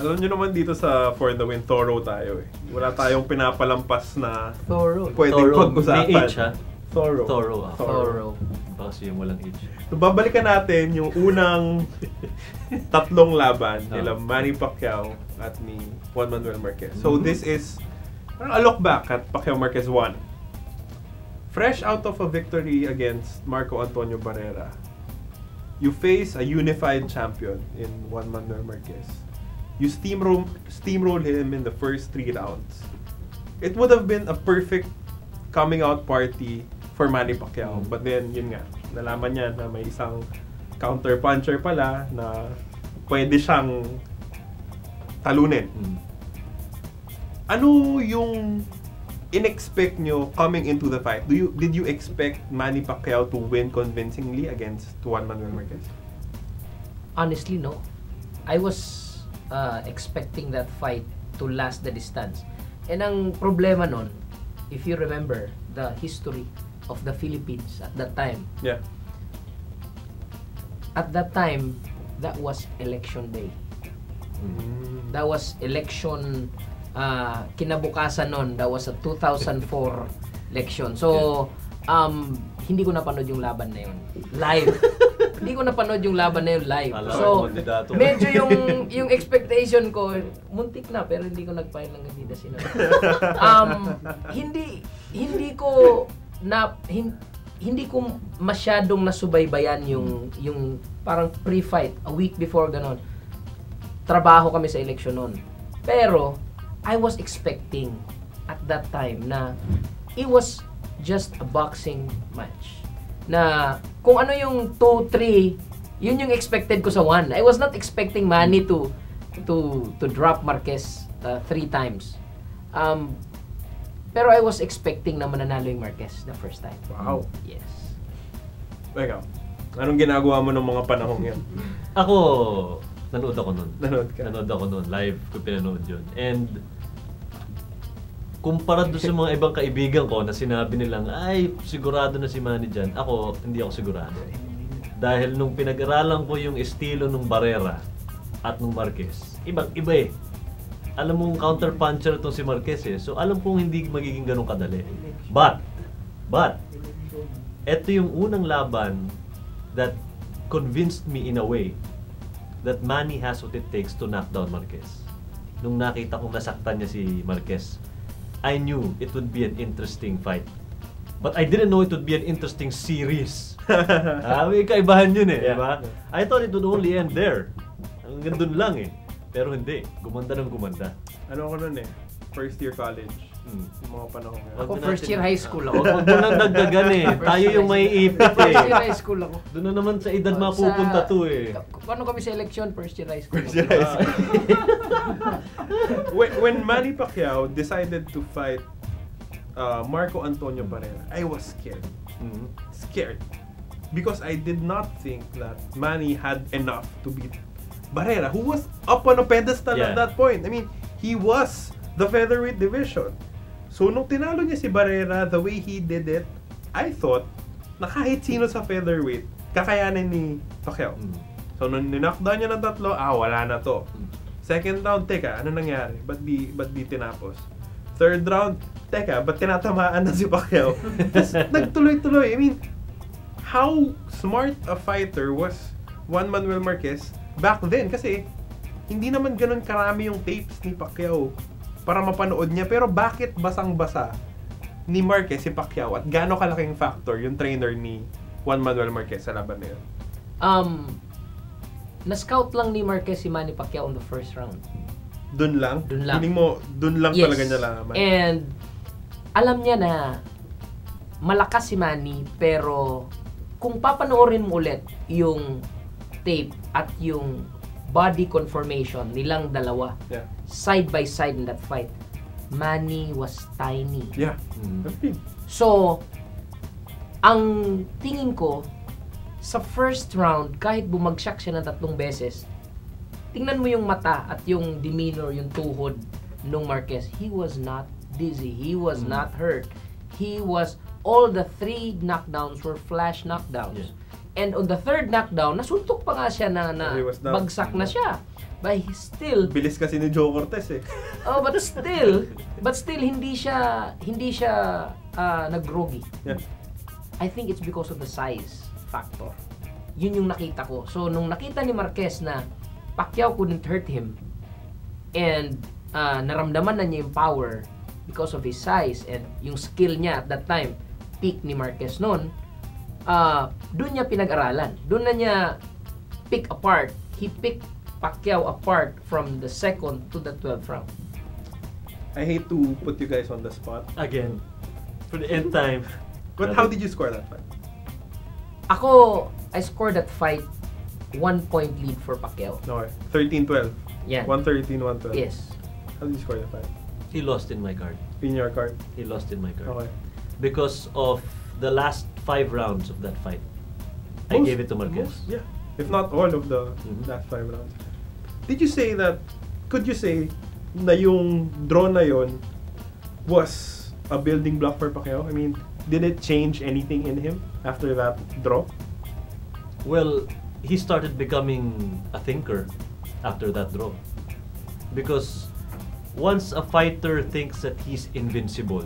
Alam nyo naman dito sa For the Win, thorough tayo eh. Wala tayong pinapalampas na pwedeng pag-usapan. May H ha? Thorough. Thorough. Kasi yung walang H. So, babalikan natin yung unang tatlong laban nila Manny Pacquiao at ni Juan Manuel Marquez. So this is a look back at Pacquiao Marquez 1. Fresh out of a victory against Marco Antonio Barrera, you face a unified champion in Juan Manuel Marquez. You steamroll him in the first 3 rounds. It would have been a perfect coming out party for Manny Pacquiao. But then, yun nga, nalaman niya na may isang counter puncher pala na pwede siyang talunin. Ano yung in-expect nyo coming into the fight? Did you expect Manny Pacquiao to win convincingly against Juan Manuel Marquez? Honestly, no. I was expecting that fight to last the distance. And ang problema nun, if you remember the history of the Philippines at that time. Yeah. At that time, that was election day. That was election kinabukasan nun. That was a 2004 election. So, hindi ko napanood yung laban na yun live. Hindi ko napanood yung laban na yun live. So, medyo yung expectation ko, muntik na, pero hindi ko nag-file ng Adidas sino. Hindi ko masyadong nasubaybayan yung parang pre-fight, a week before ganon. Trabaho kami sa eleksyon nun. Pero, I was expecting at that time na it was just a boxing match. Na kung ano yung 2-3, yun yung expected ko sa 1. I was not expecting Manny to drop Marquez 3 times. Pero I was expecting na mananalo yung Marquez the first time. Wow. Yes. Ikaw, anong ginagawa mo ng mga panahong yan? Ako, nanood ako nun. Nanood ka? Nanood ako nun. Live ko pinanood yun. And kumpara doon sa mga ibang kaibigan ko na sinabi nilang, ay, sigurado na si Manny dyan. Ako, hindi ako sigurado. Dahil nung pinag-aralan ko yung estilo ng Barrera at nung Marquez, ibang-iba eh. Alam mong counter-puncher itong si Marquez eh. So, alam kong hindi magiging ganun kadali. But, eto yung unang laban that convinced me in a way that Manny has what it takes to knock down Marquez. Nung nakita kong nasaktan niya si Marquez, I knew it would be an interesting fight. But I didn't know it would be an interesting series. May kaibahan yun eh, diba? I thought it would only end there. Hanggang dun lang eh. Pero hindi. Gumanda ng gumanda. Ano ko nun eh? First year college. Yung mga panahon nga. Ako first year high school ako. Huwag mo nang dagdagan eh. Tayo yung may ipit eh. First year high school ako. Doon na naman sa edad mapupunta to eh. Paano kami sa election? First year high school. When Manny Pacquiao decided to fight Marco Antonio Barrera, I was scared. Scared. Because I did not think that Manny had enough to beat Barrera, who was up on a pedestal at that point. I mean, he was the featherweight division. So, nung tinalo niya si Barrera, the way he did it, I thought na kahit sino sa featherweight, kakayanin ni Pacquiao. So, nung knockdown niya ng 3, wala na to. Second round, teka, ano nangyari? Ba't di tinapos? Third round, teka, ba't tinatamaan na si Pacquiao? Tapos, nagtuloy-tuloy. I mean, how smart a fighter was Juan Manuel Marquez back then? Kasi, hindi naman ganun karami yung tapes ni Pacquiao para mapanood niya. Pero bakit basang-basa ni Marquez si Pacquiao at gaano kalaking factor yung trainer ni Juan Manuel Marquez sa laban na yun? Na-scout lang ni Marquez si Manny Pacquiao in the first round. Dun lang? Dun lang. Feeling mo, dun lang talaga niya laman? And alam niya na malakas si Manny, pero kung papanoorin mo ulit yung tape at yung body conformation nilang dalawa, side by side in that fight, Manny was tiny. Yeah. So, ang tingin ko, sa first round, kahit bumagsak siya ng 3 beses, tingnan mo yung mata at yung demeanor, yung tuhod nung Marquez. He was not dizzy. He was not hurt. He was, all the 3 knockdowns were flash knockdowns. And on the third knockdown, nasuntok pa nga siya na He was down. bagsak na siya. But he still, Bilis kasi ni Joe Cortez eh. oh, but still hindi siya nag-groggy. Yeah. I think it's because of the size factor. Yun yung nakita ko. So, nung nakita ni Marquez na Pacquiao couldn't hurt him and naramdaman na niya yung power because of his size and yung skill niya at that time, peak ni Marquez noon, doon niya pinag-aralan. Doon na niya pick apart. He picked Pacquiao apart from the second to the 12th round. I hate to put you guys on the spot. Again, for the end time. But how did you score that fight? Ako, I scored that fight 1 point lead for Pacquiao. Okay. 13-12. Yeah. 113, 112. Yes. How did you score that fight? He lost in my card. In your card? He lost in my card. Okay. Because of the last 5 rounds of that fight. I gave it to Marquez. Yeah. If not all of the last 5 rounds. Could you say na yung draw na yon was a building block for Pacquiao? I mean, did it change anything in him after that draw? Well, he started becoming a thinker after that draw. Because once a fighter thinks that he's invincible,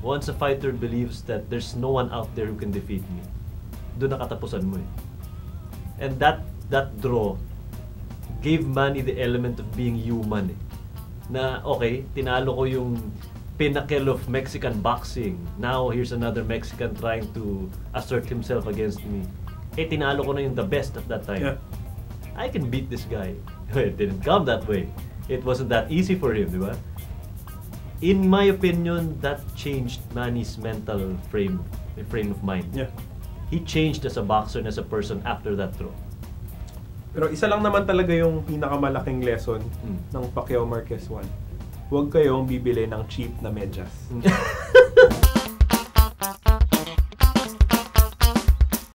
once a fighter believes that there's no one out there who can defeat me, doon nakatapusan mo eh. And that draw gave Manny the element of being human eh. Na okay, tinalo ko yung pinnacle of Mexican boxing. Now here's another Mexican trying to assert himself against me. Eh tinalo ko na yung the best at that time. Yeah. I can beat this guy. It didn't come that way. It wasn't that easy for him, di ba? In my opinion, that changed Manny's mental frame of mind. Yeah. He changed as a boxer and as a person after that throw. Pero isa lang naman talaga yung pinakamalaking lesson ng Pacquiao Marquez 1. Huwag kayong bibili ng cheap na medyas.